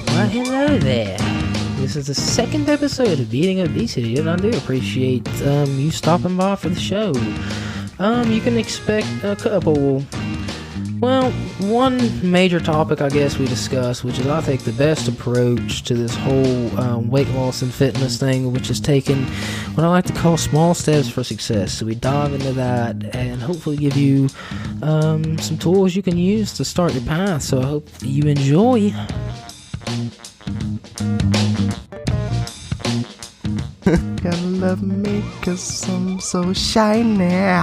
Well, hello there. This is the second episode of Beating Obesity, and I do appreciate you stopping by for the show. You can expect a couple... Well, one major topic I guess we discussed, which is I think the best approach to this whole weight loss and fitness thing, which is taking what I like to call small steps for success. So we dive into that and hopefully give you some tools you can use to start your path. So I hope you enjoy. Gotta love me 'cause I'm so shiny.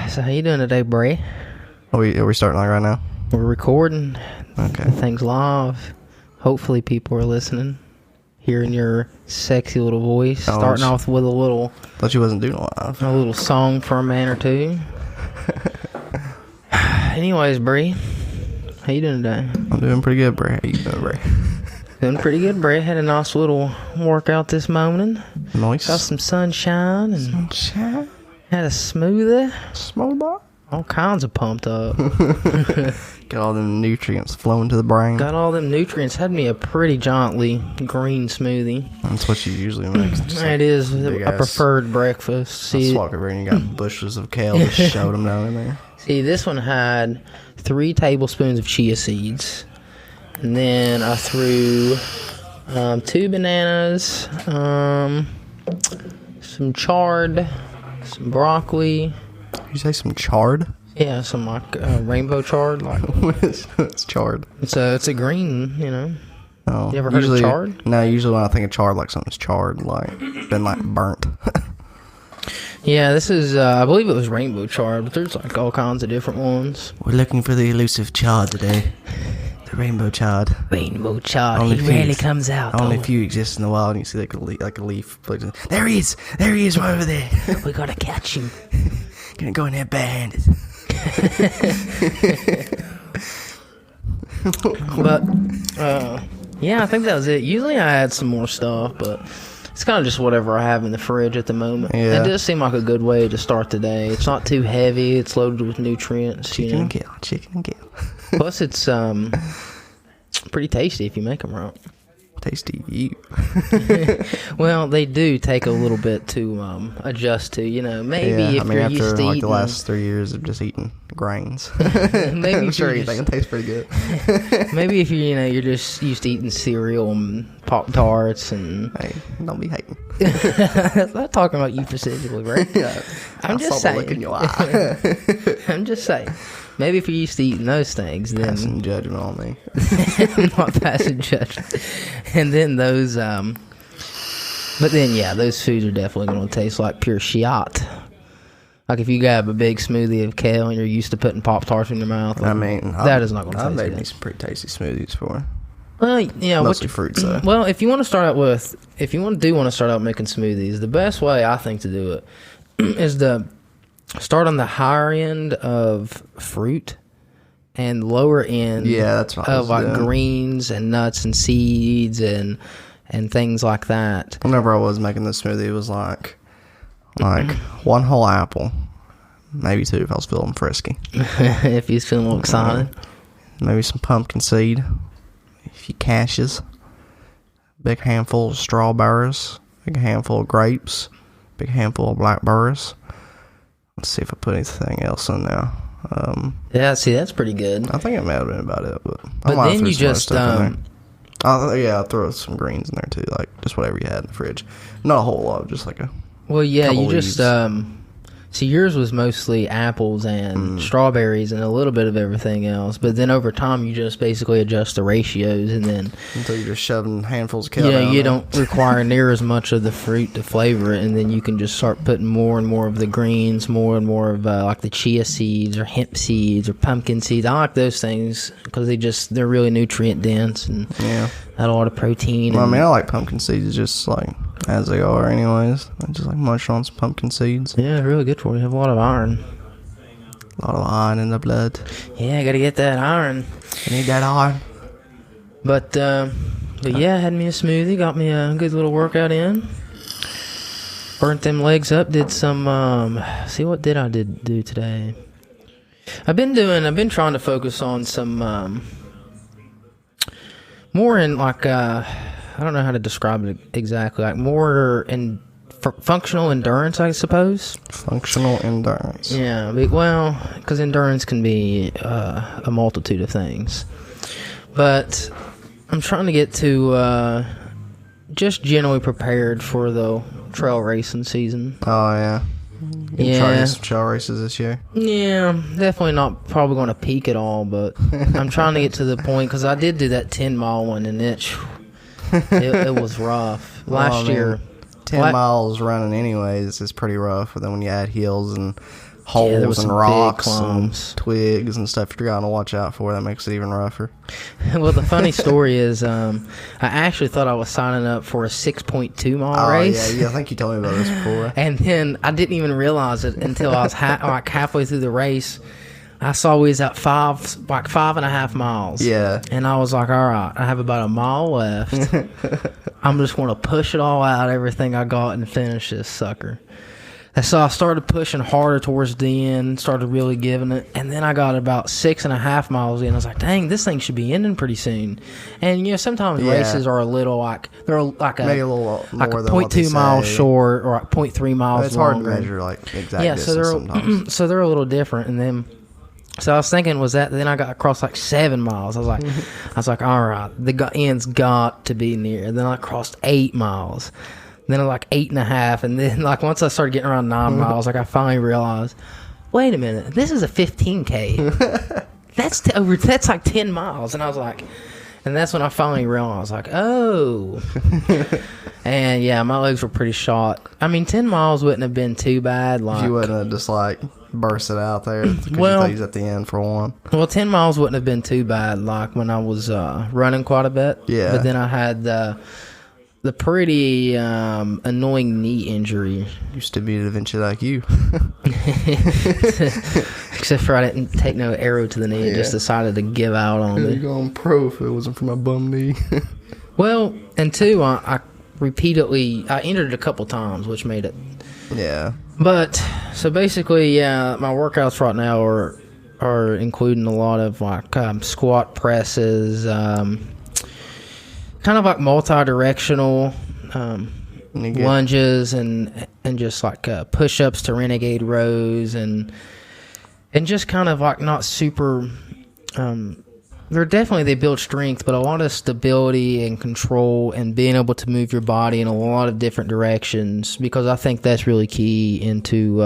So how you doing today, Bray? Are we starting like right now? We're recording. Okay. Things live. Hopefully people are listening, hearing your sexy little voice. Starting off with a Thought you wasn't doing live. little song for a man or two. Anyways, Bree, how you doing today? I'm doing pretty good, Bray. How you doing, Bray? Doing pretty good, Bree. Had a nice little workout this morning. Nice. Got some sunshine and Sunshine. had a smoothie. Small bar. All kinds of pumped up. Got all them nutrients flowing to the brain. Got all them nutrients. Had me a pretty jauntly green smoothie. That's what you usually make. It is a preferred breakfast. See, I walk over and you got bushes of kale. Just showed them down in there. See, this one had 3 tablespoons of chia seeds. And then I threw 2 bananas, some chard, some broccoli. You say some chard? Yeah, some like rainbow chard. Like It's chard. it's a green, you know. Oh, You ever heard of chard? No, usually when I think of chard, like something's charred, like been like burnt. Yeah, this is I believe it was rainbow chard, but there's like all kinds of different ones. We're looking for the elusive chard today. The rainbow chard. Rainbow chard. Only He few- rarely comes out. Only though. a few exist in the wild, and you see like a leaf. There he is! There he is right over there! We gotta catch him. Gonna go in there barehanded. But yeah, I think that was it. Usually I add some more stuff, but it's kind of just whatever I have in the fridge at the moment. Yeah. It does seem like a good way to start the day. It's not too heavy. It's loaded with nutrients. Chicken and kale. Chicken and kale. Plus, it's pretty tasty if you make them right. Tasty you. Well, they do take a little bit to adjust to. You know, maybe if you're after used to like eating the last 3 years of just eating grains, maybe I'm if sure you're anything tastes pretty good. maybe if you're just used to eating cereal and Pop-Tarts and Hey, don't be hating. I'm not talking about you specifically, right? Yeah, I'm I just saw the look saying. in your eye. I'm just saying. Maybe if you're used to eating those things, then Passing judgment on me. I'm not passing judgment. And then those, but then yeah, those foods are definitely going to taste like pure shit. Like if you grab a big smoothie of kale and you're used to putting Pop-Tarts in your mouth, I mean, that is not going to I've taste made good. me some pretty tasty smoothies for. Well, yeah, Mostly fruits, though. Well, if you want to start out with, if you want to start out making smoothies, the best way I think to do it is to start on the higher end of fruit and lower end That's what I of was like doing. greens and nuts and seeds and things like that. Whenever I was making this smoothie, it was like one whole apple, maybe 2 if I was feeling frisky. If you're feeling a little excited. Maybe some pumpkin seed, a few cashews, big handful of strawberries, big handful of grapes, big handful of blackberries. Let's see if I put anything else in there. Yeah, see, that's pretty good. I think it may have been about it, but But might have then threw you some other just stuff in there. I'll throw some greens in there too, like just whatever you had in the fridge. Not a whole lot, just like a well, yeah, couple you just leaves. see, yours was mostly apples and strawberries and a little bit of everything else. But then over time, you just basically adjust the ratios, and then until you're just shoving handfuls of kale. you know down you there. don't require near as much of the fruit to flavor it, and then you can just start putting more and more of the greens, more and more of like the chia seeds or hemp seeds or pumpkin seeds. I like those things because they're really nutrient dense and got a lot of protein. Well, I mean, I like pumpkin seeds just like as they are, anyways. I just like munch on some pumpkin seeds. Yeah, really good for you. Have a lot of iron. A lot of iron in the blood. Yeah, gotta get that iron. You need that iron. But yeah, had me a smoothie, got me a good little workout in. Burnt them legs up. Did some. See, what did I do today? I've been trying to focus on some more in like I don't know how to describe it exactly. Like more in functional endurance, I suppose. Functional endurance. Yeah. Well, because endurance can be a multitude of things, but I'm trying to get to just generally prepared for the trail racing season. Oh yeah. You try to do some trail races this year? Yeah, definitely not probably going to peak at all, but I'm trying to get to the point because I did do that 10-mile one, and it was rough. Last year. 10 miles running anyways is pretty rough, but then when you add hills and holes and rocks and twigs and stuff you're going to watch out for, that makes it even rougher. Well, the funny story is I actually thought I was signing up for a 6.2 mile race. Yeah, I think you told me about this before. And then I didn't even realize it until I was like halfway through the race. I saw we was at 5.5 miles. Yeah. And I was like, all right, I have about a mile left. I'm just going to push it all out, everything I got, and finish this sucker. And so I started pushing harder towards the end, started really giving it, and then I got about 6.5 miles in. I was like, dang, this thing should be ending pretty soon. And, sometimes races are a little like, they're like maybe a little more like a than 0.2 miles short or like 0.3 miles it's longer. Hard to measure like exact distance sometimes. So they're a little different. And then, so I was thinking, then I got across like 7 miles. I was like, all right, the end's got to be near. And then I crossed 8 miles. Then like 8.5, and then like once I started getting around 9 miles, like I finally realized, wait a minute, this is a 15K. That's like 10 miles, and I was like, and that's when I finally realized, like, oh, and yeah, my legs were pretty shot. I mean, 10 miles wouldn't have been too bad. Like, you wouldn't have just like burst it out there because you thought you was at the end for one. Well, 10 miles wouldn't have been too bad, like when I was running quite a bit. Yeah, but then I had the pretty annoying knee injury. Used to be eventually like you. Except for I didn't take no arrow to the knee. Just decided to give out on it. You're going pro if it wasn't for my bum knee. Well, and two, I repeatedly, I injured it a couple times, which made it. Yeah. But, so basically, yeah, my workouts right now are including a lot of like squat presses, kind of like multi-directional lunges and just like push-ups to renegade rows and just kind of like not super they build strength, but a lot of stability and control and being able to move your body in a lot of different directions, because I think that's really key into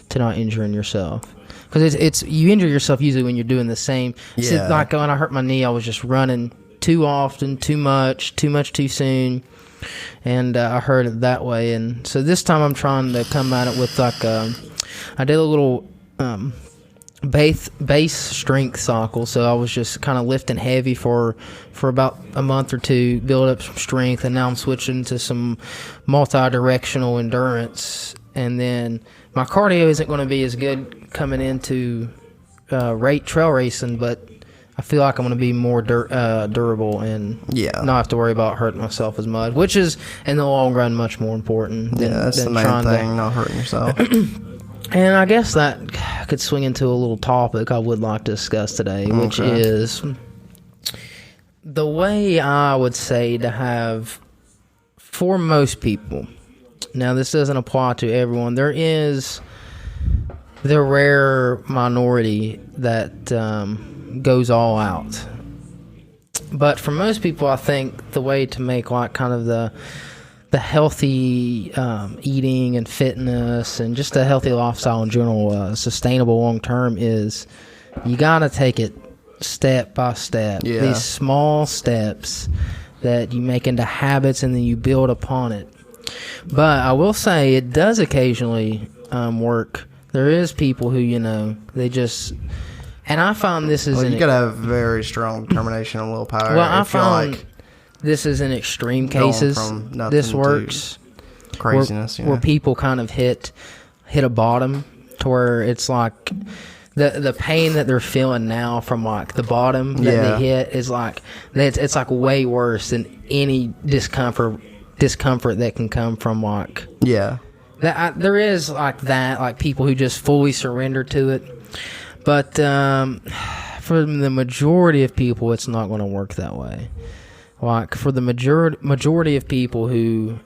to not injuring yourself. Because it's you injure yourself usually when you're doing the same. Yeah. So like when I hurt my knee, I was just running too often, too much too soon, and I heard it that way. And so this time I'm trying to come at it with like I did a little base strength cycle. So I was just kind of lifting heavy for about a month or two, build up some strength, and now I'm switching to some multi-directional endurance. And then my cardio isn't going to be as good coming into trail racing, but I feel like I'm going to be more durable and not have to worry about hurting myself as much, which is, in the long run, much more important than, that's the main thing, not hurting yourself. And I guess that could swing into a little topic I would like to discuss today, which is the way I would say to have, for most people, now this doesn't apply to everyone, there is the rare minority that goes all out. But for most people, I think the way to make like kind of the healthy eating and fitness and just a healthy lifestyle in general, sustainable long term, is you gotta take it step by step. Yeah. These small steps that you make into habits and then you build upon it. But I will say it does occasionally work. There is people who, they just... And I find this is... you gotta have very strong determination and willpower. Well, I found this is in extreme cases. This works. Craziness, where people kind of hit a bottom to where it's like the pain that they're feeling now from like the bottom that they hit is like it's like way worse than any discomfort that can come from like There is like that, like people who just fully surrender to it. But for the majority of people, it's not going to work that way. Like for the majority of people who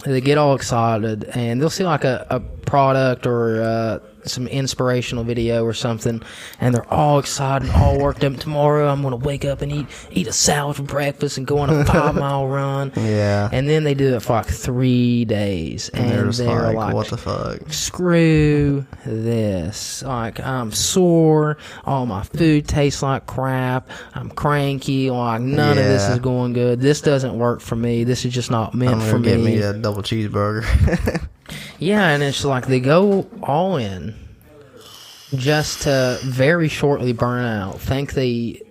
they get all excited and they'll see like a product or some inspirational video or something, and they're all excited, all worked up. Tomorrow I'm going to wake up and eat a salad for breakfast and go on a 5-mile run. Yeah. And then they do it for like 3 days, and they're just like, what the fuck? Screw this. Like, I'm sore. All my food tastes like crap. I'm cranky. Like, none of this is going good. This doesn't work for me. This is just not meant for me. Get me a double cheeseburger. Yeah, and it's like they go all in just to very shortly burn out. They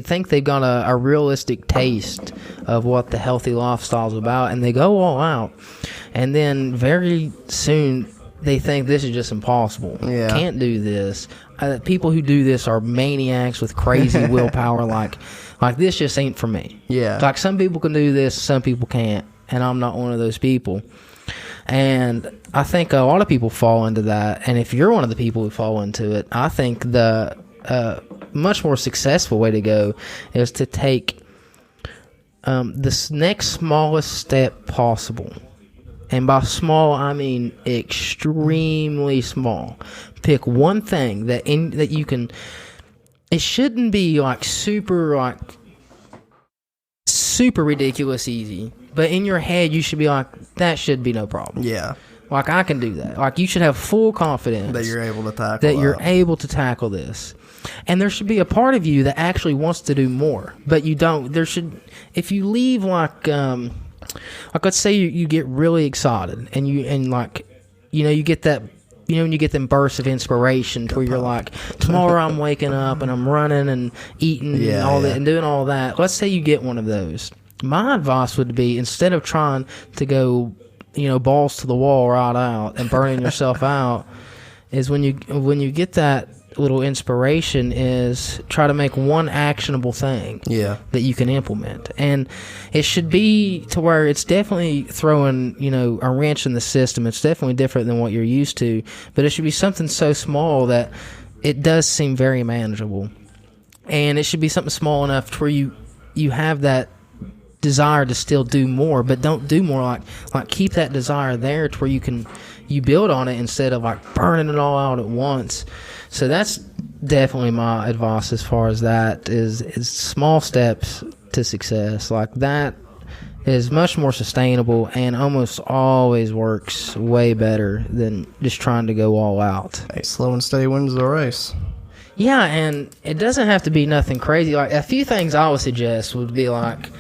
think they've got a realistic taste of what the healthy lifestyle is about, and they go all out. And then very soon they think this is just impossible. Yeah. Can't do this. People who do this are maniacs with crazy willpower. Like this just ain't for me. Yeah. Like some people can do this, some people can't, and I'm not one of those people. And I think a lot of people fall into that. And if you're one of the people who fall into it, I think the much more successful way to go is to take this next smallest step possible. And by small, I mean extremely small. Pick one thing that you can. It shouldn't be like super ridiculous easy. But in your head, you should be like, that should be no problem. Yeah. Like, I can do that. Like, you should have full confidence that you're able to tackle that. You're able to tackle this. And there should be a part of you that actually wants to do more. But you don't. There should, if you leave like let's say you get really excited and you get that, when you get them bursts of inspiration to where you're like, tomorrow I'm waking up and I'm running and eating and all that and doing all that. Let's say you get one of those. My advice would be, instead of trying to go, balls to the wall right out and burning yourself out, is when you get that little inspiration, is try to make one actionable thing that you can implement. And it should be to where it's definitely throwing, a wrench in the system. It's definitely different than what you're used to, but it should be something so small that it does seem very manageable. And it should be something small enough to where you have that desire to still do more, but don't do more. Like keep that desire there to where you build on it instead of like burning it all out at once. So that's definitely my advice as far as that is small steps to success. Like that is much more sustainable and almost always works way better than just trying to go all out. Hey, slow and steady wins the race. Yeah, and it doesn't have to be nothing crazy. Like a few things I would suggest would be water.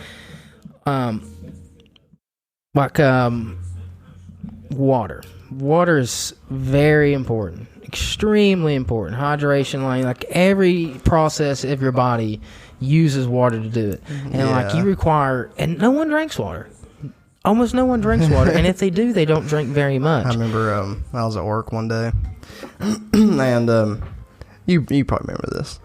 Water is very important, extremely important. Hydration, like every process of your body uses water to do it. And you require, and no one drinks water. Almost no one drinks water, and if they do, they don't drink very much. I remember I was at work one day, and you probably remember this.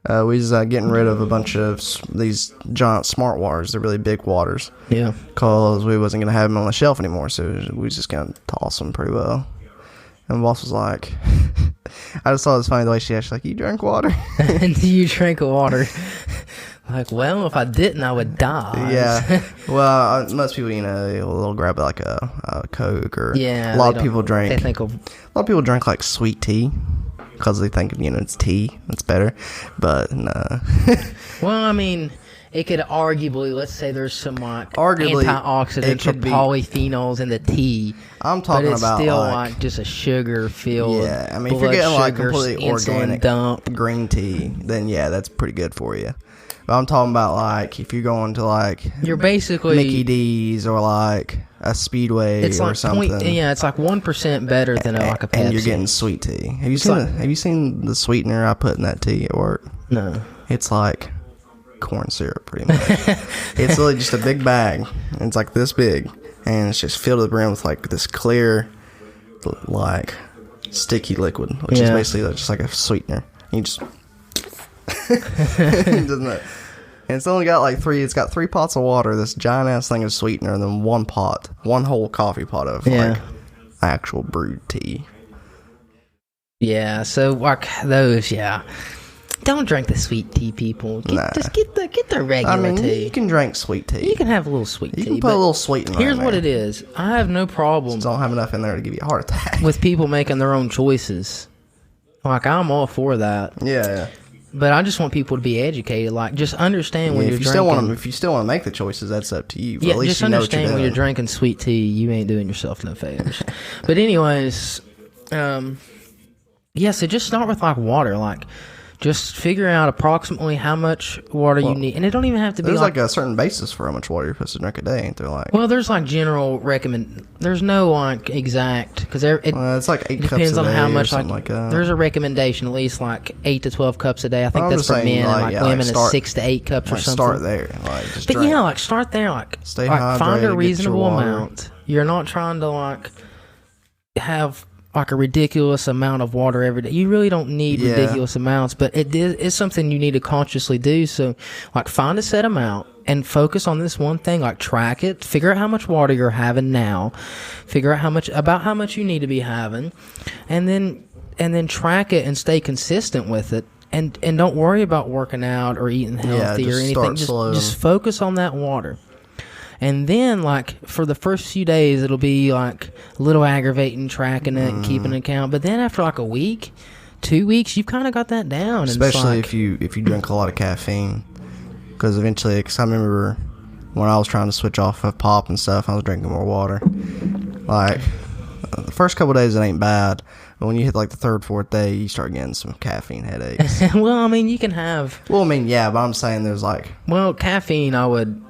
We was getting rid of a bunch of these giant smart waters. They're really big waters. Yeah. Because we wasn't going to have them on the shelf anymore, so we was just going to toss them pretty well. And the boss was like, I just thought it was funny the way she asked, like, you drink water? And you drink water. Like, well, if I didn't, I would die. Yeah. Well, most people, they'll grab like a Coke or a lot of people drink. They think a lot of people drink like sweet tea. Because they think, it's tea. It's better. But, no. Well, I mean, it could arguably, let's say there's some, antioxidants or polyphenols in the tea. I'm talking about, but it's still, like just a sugar-filled Yeah, I mean, if you're getting, like, completely organic dump. green tea, then, yeah, that's pretty good for you. But I'm talking about, like, if you're going to, like... You're basically... Mickey D's or, like... a Speedway it's or like something. It's like 1% better than like a Pepsi. And you're getting sweet tea. Have you seen the sweetener I put in that tea at work? No. It's like corn syrup, pretty much. It's really just a big bag. And it's like this big, and it's just filled to the brim with like this clear, like sticky liquid, which is basically just like a sweetener. You just doesn't it? And it's only got it's got 3 pots of water, this giant ass thing of sweetener, and then one whole coffee pot of like actual brewed tea. Yeah, so like those, yeah. Don't drink the sweet tea, people. Just get the regular tea. You can drink sweet tea. You can have a little sweet tea. You can put a little sweet in there. Here's what it is. I have no problem. Just don't have enough in there to give you a heart attack. With people making their own choices. Like, I'm all for that. Yeah. But I just want people to be educated. Like, just understand when you're drinking. If you still want to make the choices, that's up to you. But yeah, at least just you know what understand when you're drinking sweet tea, you ain't doing yourself no favors. But anyways, yeah, so just start with, like, water. Like, just figure out approximately how much water you need. And it don't even have to be there's like a certain basis for how much water you're supposed to drink a day, ain't there? Like, well, there's like general there's no like exact, because it's like 8 cups a day. Depends on how much like that. There's a recommendation, at least like 8 to 12 cups a day. I think that's for men, and like women is 6 to 8 cups or something. Start there, like just drink. Yeah, like start there, like stay hydrated, find a reasonable water. amount. You're not trying to like have like a ridiculous amount of water every day. You really don't need ridiculous amounts, but it's something you need to consciously do. So like find a set amount and focus on this one thing. Like track it, figure out how much water you're having now, figure out how much you need to be having, and then track it and stay consistent with it. And don't worry about working out or eating healthy or anything. Just focus on that water. And then, like, for the first few days, it'll be, like, a little aggravating tracking it and keeping an account. But then after, like, a week, 2 weeks, you've kind of got that down. Especially if you drink a lot of caffeine. Because eventually, I remember when I was trying to switch off of pop and stuff, I was drinking more water. Like, the first couple of days, it ain't bad. But when you hit, like, the third, fourth day, you start getting some caffeine headaches. Well, I mean, you can have... Well, I mean, yeah, but I'm saying there's, like... Well, caffeine, I would...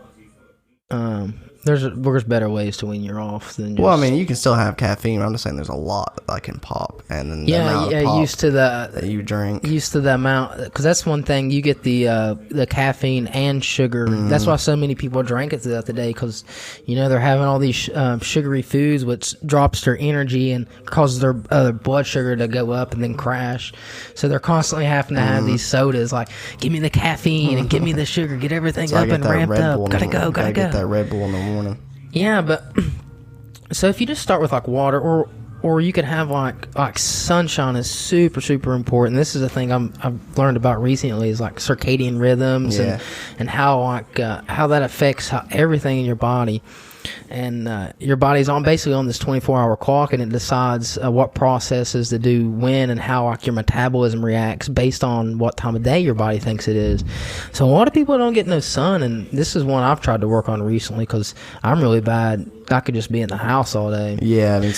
There's better ways to wean you off than just... Well, I mean, you can still have caffeine. I'm just saying there's a lot that can pop, and then the amount of pop used to that you drink, used to the amount, because that's one thing, you get the caffeine and sugar. That's why so many people drink it throughout the day, because they're having all these sugary foods, which drops their energy and causes their blood sugar to go up and then crash. So they're constantly having to have these sodas, like, give me the caffeine and give me the sugar, get everything up and ramped up. Gotta go. Get that Red Bull in the morning. Yeah, but so if you just start with like water, or you could have like sunshine is super, super important. This is a thing I've learned about recently, is like circadian rhythms and how how that affects everything in your body. And your body's basically on this 24-hour clock, and it decides what processes to do when and how like your metabolism reacts based on what time of day your body thinks it is. So a lot of people don't get no sun, and this is one I've tried to work on recently because I'm really bad. I could just be in the house all day. Yeah, I mean,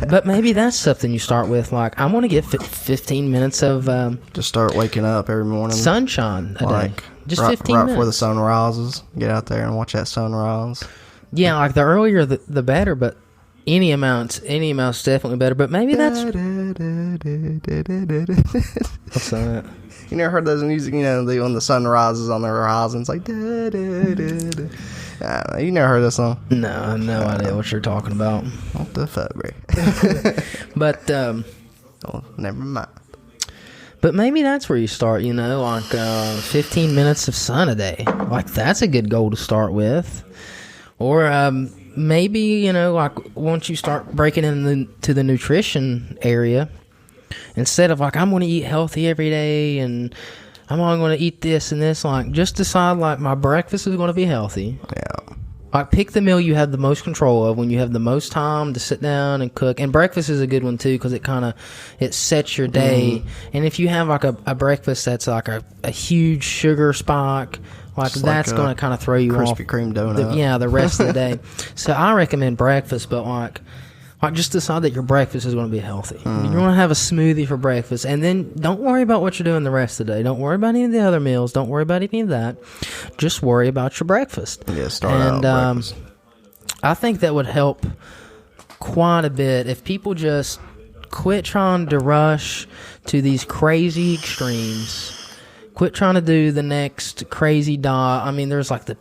but maybe that's something you start with. Like, I'm going to get 15 minutes of just start waking up every morning. Sunshine a day. Just 15 minutes. Right before the sun rises. Get out there and watch that sunrise. Yeah, like the earlier the better, but any amount's definitely better. But maybe that's... What's that? You never heard those music, when the sun rises on the horizon, it's like... You never heard that song? No, no idea what you're talking about. What the fuck, bro? But, oh, never mind. But maybe that's where you start, like 15 minutes of sun a day. Like, that's a good goal to start with. Or maybe, like once you start breaking into the nutrition area, instead of like, I'm going to eat healthy every day and I'm only going to eat this and this, like just decide like my breakfast is going to be healthy. Yeah. Like pick the meal you have the most control of when you have the most time to sit down and cook. And breakfast is a good one too, because it sets your day. And if you have like a breakfast that's like a huge sugar spike, like just that's going to kind of throw you off. Krispy Kreme donut. The rest of the day. So I recommend breakfast, but like just decide that your breakfast is going to be healthy. You're going to have a smoothie for breakfast, and then don't worry about what you're doing the rest of the day. Don't worry about any of the other meals. Don't worry about any of that. Just worry about your breakfast. Yeah, start out breakfast. I think that would help quite a bit if people just quit trying to rush to these crazy extremes. Quit trying to do the next crazy diet. I mean, there's like the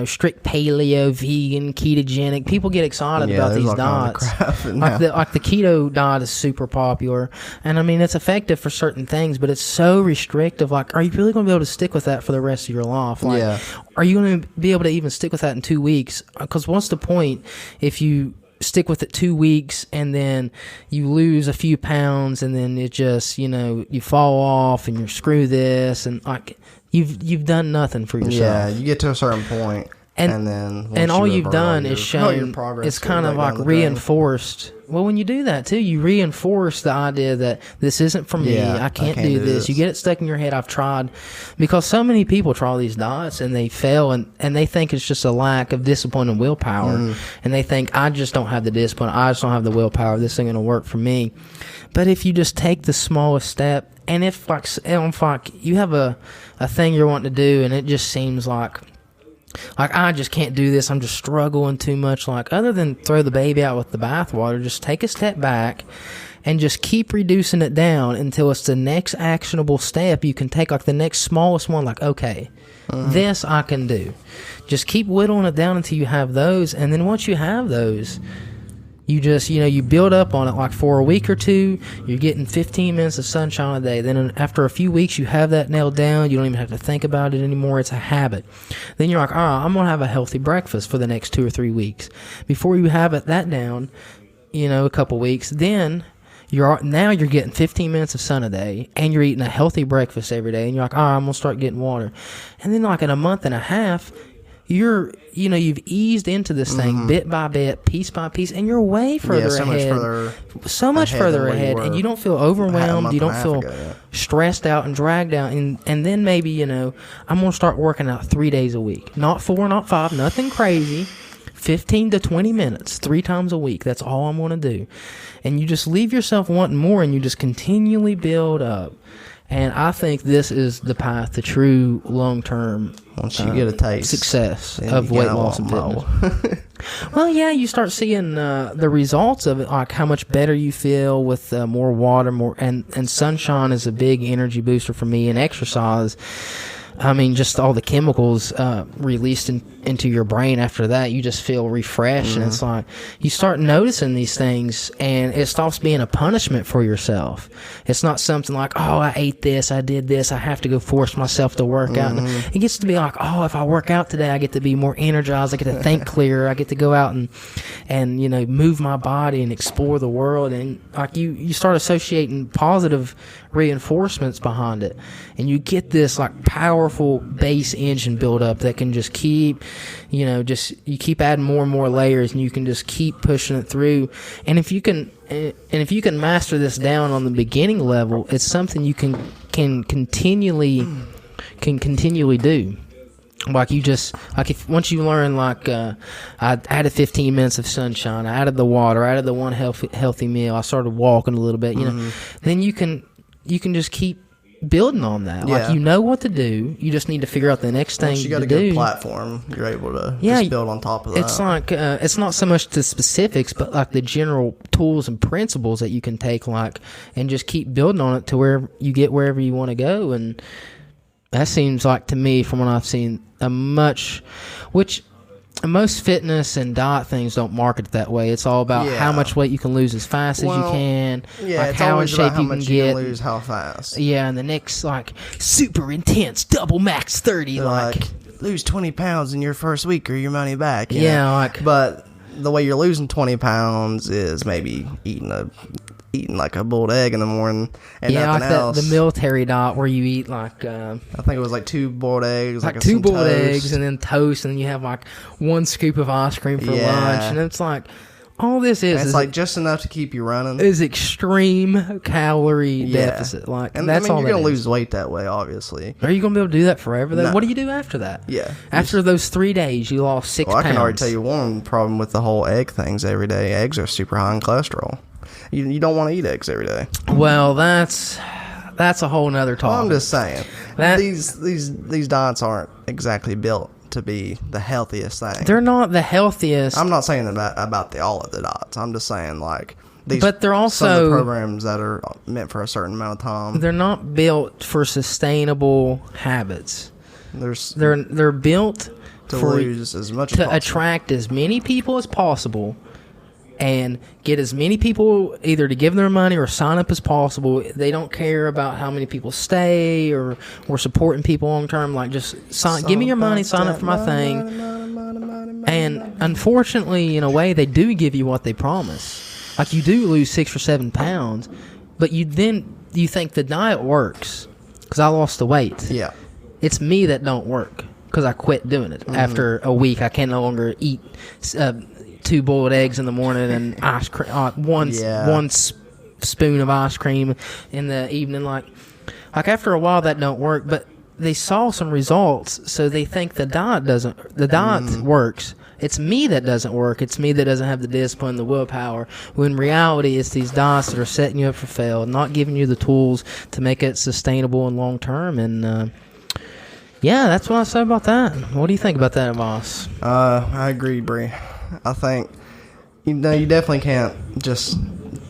strict paleo, vegan, ketogenic. People get excited about these diets. Like the keto diet is super popular, and I mean it's effective for certain things, but it's so restrictive. Like, are you really going to be able to stick with that for the rest of your life? Like, are you going to be able to even stick with that in 2 weeks? Because what's the point if you stick with it 2 weeks, and then you lose a few pounds, and then it just, you fall off, and you're screw this, and like you've done nothing for yourself. Yeah, you get to a certain point, and then and all you've done is shown. It's kind of like reinforced. Well, when you do that too, you reinforce the idea that this isn't for me. I can't do this. You get it stuck in your head. I've tried, because so many people try these diets and they fail, and they think it's just a lack of discipline and willpower, and they think, I just don't have the discipline. I just don't have the willpower. This ain't gonna work for me. But if you just take the smallest step, and if like you have a thing you're wanting to do, and it just seems like I just can't do this, I'm just struggling too much, like, other than throw the baby out with the bathwater, just take a step back and just keep reducing it down until it's the next actionable step you can take, like the next smallest one, like, okay, this I can do. Just keep whittling it down until you have those, and then once you have those, you just, you build up on it. Like for a week or two, you're getting 15 minutes of sunshine a day. Then after a few weeks, you have that nailed down. You don't even have to think about it anymore. It's a habit. Then you're like, all right, I'm going to have a healthy breakfast for the next 2 or 3 weeks. Before you have that down, a couple weeks, then you're getting 15 minutes of sun a day, and you're eating a healthy breakfast every day. And you're like, all right, I'm going to start getting water. And then like in a month and a half, you've eased into this thing bit by bit, piece by piece, and you're way further ahead. So much further ahead, and you don't feel overwhelmed. You don't feel stressed out and dragged out. And then maybe, I'm going to start working out 3 days a week. Not 4, not 5, nothing crazy. 15 to 20 minutes, 3 times a week. That's all I'm going to do. And you just leave yourself wanting more, and you just continually build up. And I think this is the path to true long-term once you get a taste success of weight loss and fitness. Well, yeah, you start seeing the results of it, like how much better you feel with more water, and sunshine is a big energy booster for me, and exercise. I mean, just all the chemicals released into your brain after that, you just feel refreshed. And it's like you start noticing these things, and it stops being a punishment for yourself. It's not something like, oh, I ate this, I did this, I have to go force myself to work out. And it gets to be like, oh, if I work out today, I get to be more energized, I get to think clearer, I get to go out and move my body and explore the world. And like you start associating positive reinforcements behind it, and you get this like powerful base engine build up that can just keep you keep adding more and more layers, and you can just keep pushing it through. And if you can master this down on the beginning level, it's something you can continually do. Like if once you learn, like I added 15 minutes of sunshine, I added the water, I added the one healthy meal, I started walking a little bit, then you can just keep building on that. Yeah. Like, you know what to do. You just need to figure out the next thing to do. Once you got a good platform, you're able to just build on top of that. It's like it's not so much the specifics, but like the general tools and principles that you can take, and just keep building on it to where you get wherever you want to go. And that seems like, to me, from what I've seen, which most fitness and diet things don't market it that way. It's all about how much weight you can lose as fast as you can. Yeah, like it's how in always shape about how you much can you get. can lose, how fast. Yeah, and the next super intense double max 30, lose 20 pounds in your first week or your money back. Yeah, but the way you're losing 20 pounds is maybe eating like a boiled egg in the morning and nothing else. The military diet where you eat I think it was 2 boiled eggs, like 2 boiled eggs and then toast, and then you have 1 scoop of ice cream for lunch, and it's all this is just enough to keep you running. Is extreme calorie deficit. That's all. You're gonna lose weight that way, obviously. Are you gonna be able to do that forever though? No. What do you do after that? Yeah. After those 3 days, you lost 6 pounds. I can already tell you one problem with the whole egg things every day. Eggs are super high in cholesterol. You don't want to eat eggs every day. Well, that's a whole nother topic. Well, I'm just saying these diets aren't exactly built to be the healthiest thing. They're not the healthiest. I'm not saying about all of the diets. I'm just saying these. But they're also some of the programs that are meant for a certain amount of time. They're not built for sustainable habits. They're built to lose as much as possible. Attract as many people as possible, and get as many people either to give their money or sign up as possible. They don't care about how many people stay or supporting people long term. Just give me your money, sign up for my thing. And unfortunately, in a way, they do give you what they promise. Like, you do lose 6 or 7 pounds, but you think the diet works because I lost the weight. Yeah. It's me that don't work because I quit doing it. After a week, I can no longer eat 2 boiled eggs in the morning and ice cream, one spoon of ice cream in the evening. Like after a while, that don't work. But they saw some results, so they think the diet works. It's me that doesn't work. It's me that doesn't have the discipline, the willpower. When in reality, it's these diets that are setting you up for fail, not giving you the tools to make it sustainable and long term. And yeah, that's what I say about that. What do you think about that, Voss? I agree, Bree. I think you definitely can't just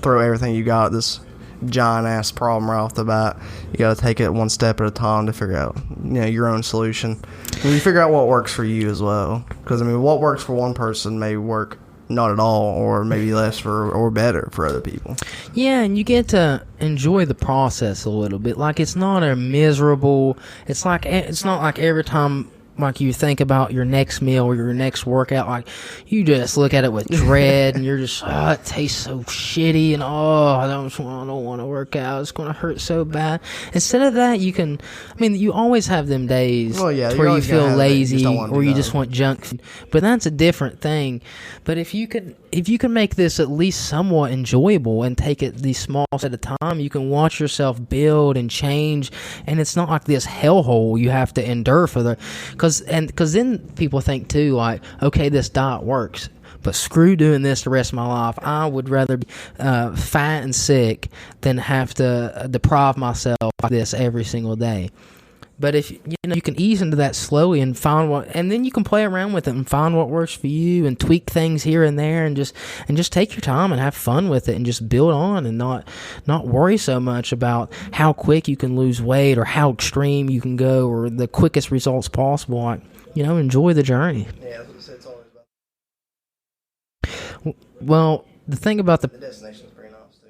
throw everything you got at this giant ass problem right off the bat. You got to take it one step at a time to figure out your own solution. And you figure out what works for you as well. Because what works for one person may work not at all, or maybe less or better for other people. Yeah, and you get to enjoy the process a little bit. Like, it's not a miserable. It's not like every time. Like, you think about your next meal or your next workout, like, you just look at it with dread, and you're just, it tastes so shitty, and I don't want to work out. It's going to hurt so bad. Instead of that, you always have them days where you feel lazy or you just want junk food, but that's a different thing. But if you can make this at least somewhat enjoyable and take it these small steps at a time, you can watch yourself build and change, and it's not like this hellhole you have to endure because then people think too, like, okay, this diet works, but screw doing this the rest of my life. I would rather be fat and sick than have to deprive myself like this every single day. But if you can ease into that slowly and and then you can play around with it and find what works for you and tweak things here and there and just take your time and have fun with it and just build on and not worry so much about how quick you can lose weight or how extreme you can go or the quickest results possible. Like, enjoy the journey. Yeah, it's always about. Well, the thing about the destination is pretty nice too.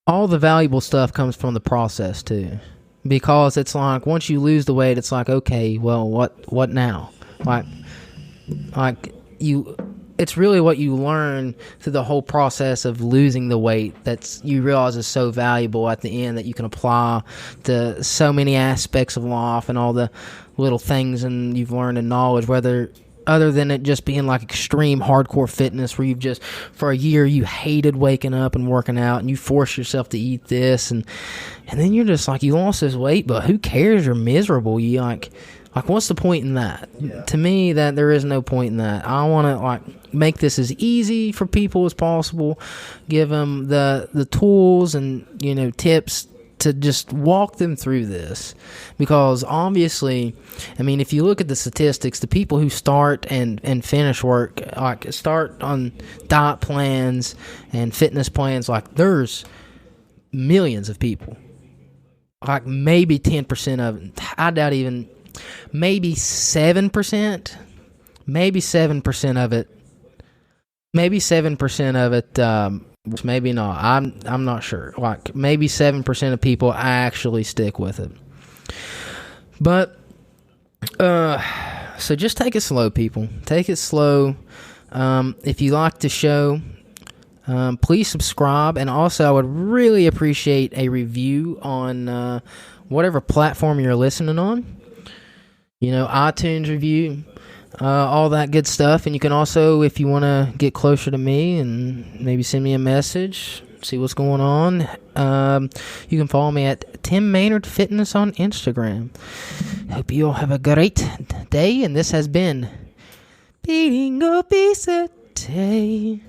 All the valuable stuff comes from the process too. Because it's like, once you lose the weight, it's like, okay, well, what now? It's really what you learn through the whole process of losing the weight that you realize is so valuable at the end, that you can apply to so many aspects of life and all the little things and you've learned in knowledge, other than it just being like extreme hardcore fitness where you've just, for a year, you hated waking up and working out and you force yourself to eat this and then you're just like, you lost this weight, but who cares? You're miserable. You like what's the point in that? Yeah. To me, that there is no point in that. I want to make this as easy for people as possible, give them the tools and tips to just walk them through this, because obviously, if you look at the statistics, the people who start and finish work, like start on diet plans and fitness plans, like there's millions of people, like maybe 10% of it, I doubt even, maybe 7% of it, maybe not. I'm not sure. Like maybe 7% of people actually stick with it. But so just take it slow, people. Take it slow. If you like the show, please subscribe, and also I would really appreciate a review on whatever platform you're listening on. iTunes review. All that good stuff. And you can also, if you want to get closer to me and maybe send me a message, see what's going on, you can follow me at Tim Maynard Fitness on Instagram. Hope you all have a great day, and this has been Beating Obesity.